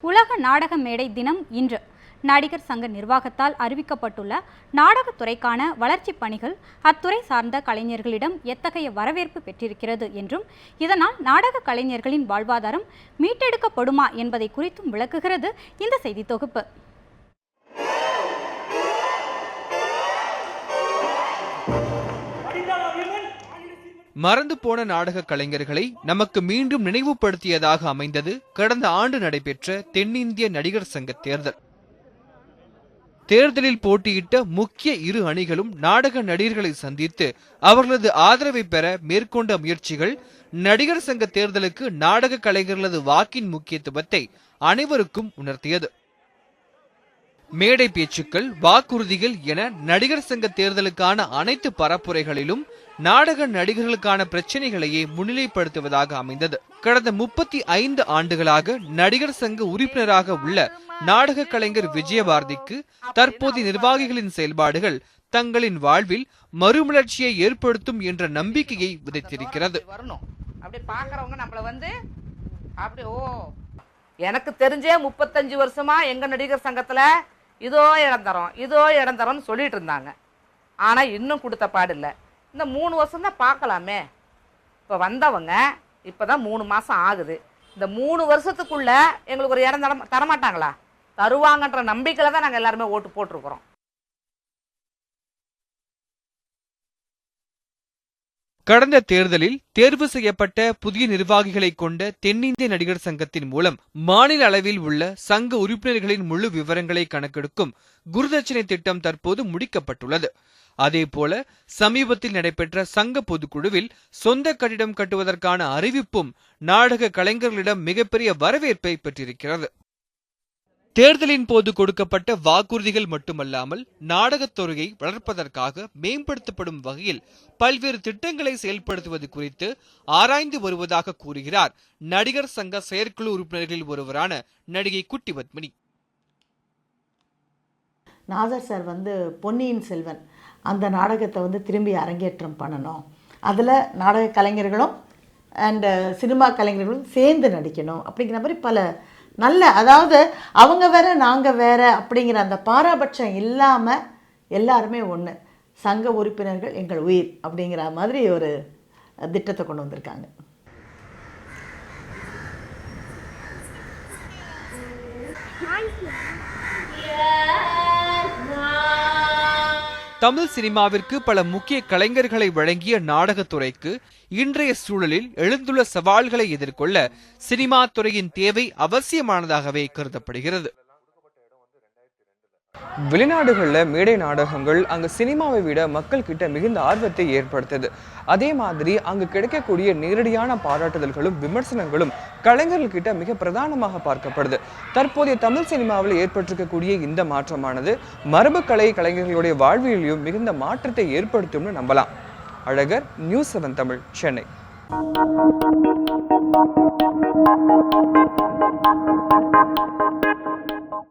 உலக நாடக மேடை தினம் இன்று. நடிகர் சங்க நிர்வாகத்தால் அறிவிக்கப்பட்டுள்ள நாடகத்துறைக்கான வளர்ச்சி பணிகள் அத்துறை சார்ந்த கலைஞர்களிடம் எத்தகைய வரவேற்பு பெற்றிருக்கிறது என்றும் இதனால் நாடக கலைஞர்களின் வாழ்வாதாரம் மீட்டெடுக்கப்படுமா என்பதை குறித்தும் விளக்குகிறது இந்த செய்தி தொகுப்பு. மறந்து போன நாடக கலைஞர்களை நமக்கு மீண்டும் நினைவுபடுத்தியதாக அமைந்தது கடந்த ஆண்டு நடைபெற்ற தென்னிந்திய நடிகர் சங்க தேர்தல். தேர்தலில் போட்டியிட்ட முக்கிய இரு அணிகளும் நாடக நடிகர்களை சந்தித்து அவர்களது ஆதரவை பெற மேற்கொண்ட முயற்சிகள் நடிகர் சங்க தேர்தலுக்கு நாடக கலைஞர்களது வாக்கின் முக்கியத்துவத்தை அனைவருக்கும் உணர்த்தியது. மேடை பேச்சுக்கள், வாக்குறுதிகள் என நடிகர் சங்க தேர்தலுக்கான அனைத்து பரப்புரைகளிலும் நாடக நடிகர்களுக்கான பிரச்சனைகளையே முன்னிலைப்படுத்துவதாக அமைந்தது. கடந்த 35 ஆண்டுகளாக நடிகர் சங்க உறுப்பினராக உள்ள நாடக கலைஞர் விஜயபாரதிக்கு தற்போதைய நிர்வாகிகளின் செயல்பாடுகள் தங்களின் வாழ்வில் மறுமலர்ச்சியை ஏற்படுத்தும் என்ற நம்பிக்கையை விதைத்திருக்கிறது. எனக்கு தெரிஞ்சே 35 வருஷமா எங்க நடிகர் சங்கத்துல இதோ இடம் தரோம்னு சொல்லிட்டு இருந்தாங்க. ஆனா இன்னும் கொடுத்த பாடு இல்லை. இந்த 3 வருஷம் தான் பார்க்கலாமே. இப்போ வந்தவங்க இப்போதான் 3 மாசம் ஆகுது. இந்த 3 வருஷத்துக்குள்ள எங்களுக்கு ஒரு இடம் தரமாட்டாங்களா? தருவாங்கன்ற நம்பிக்கையில தான் நாங்கள் எல்லாருமே ஓட்டு போட்டிருக்கிறோம். கடந்த தேர்தலில் தேர்வு செய்யப்பட்ட புதிய நிர்வாகிகளை கொண்ட தென்னிந்திய நடிகர் சங்கத்தின் மூலம் மாநில அளவில் உள்ள சங்க உறுப்பினர்களின் முழு விவரங்களை கணக்கெடுக்கும் குருதட்சணை திட்டம் தற்போது முடிக்கப்பட்டுள்ளது. அதேபோல சமீபத்தில் நடைபெற்ற சங்க பொதுக்குழுவில் சொந்த கட்டிடம் கட்டுவதற்கான அறிவிப்பும் நாடக கலைஞர்களிடம் மிகப்பெரிய வரவேற்பை பெற்றிருக்கிறது. தேர்தலின் போது கொடுக்கப்பட்ட வாக்குறுதிகள் மட்டுமல்லாமல் நாடகத்துறையை வளர்ப்பதற்காக மேம்படுத்தப்படும் வகையில் பல்வேறு திட்டங்களை செயல்படுத்துவது குறித்து ஆராய்ந்து வருவதாக கூறுகிறார் நடிகர் சங்க செயற்குழு உறுப்பினர்களில் ஒருவரான நடிகை குட்டி பத்மினி. நாசர் சார் பொன்னியின் செல்வன் அந்த நாடகத்தை திரும்பி அரங்கேற்றம் பண்ணணும். அதில் நாடக கலைஞர்களும் அண்டு சினிமா கலைஞர்களும் சேர்ந்து நடிக்கணும் அப்படிங்கிற மாதிரி பல நல்ல, அதாவது அவங்க வேற நாங்கள் வேற அப்படிங்கிற அந்த பாராபட்சம் இல்லாமல் எல்லாருமே ஒன்று, சங்க உறுப்பினர்கள் எங்கள் உயிர் அப்படிங்கிற மாதிரி ஒரு திட்டத்தை கொண்டு வந்திருக்காங்க. தமிழ் சினிமாவிற்கு பல முக்கிய கலைஞர்களை வழங்கிய நாடகத்துறைக்கு இன்றைய சூழலில் எழுந்துள்ள சவால்களை எதிர்கொள்ள சினிமா துறையின் தேவை அவசியமானதாகவே கருதப்படுகிறது. வெளிநாடுகளில் மேடை நாடகங்கள் அங்கு சினிமாவை விட மக்கள் கிட்ட மிகுந்த ஆர்வத்தை ஏற்படுத்துது. அதே மாதிரி அங்கு கிடைக்கக்கூடிய நேரடியான பாராட்டுதல்களும் விமர்சனங்களும் கலைஞர்கள் கிட்ட மிக பிரதானமாக பார்க்கப்படுது. தற்போதைய தமிழ் சினிமாவில் ஏற்பட்டிருக்கக்கூடிய இந்த மாற்றமானது மரபு கலை கலைஞர்களுடைய வாழ்வியலையும் மிகுந்த மாற்றத்தை ஏற்படுத்தும்னு நம்பலாம். அழகர், நியூஸ் 7 தமிழ், சென்னை.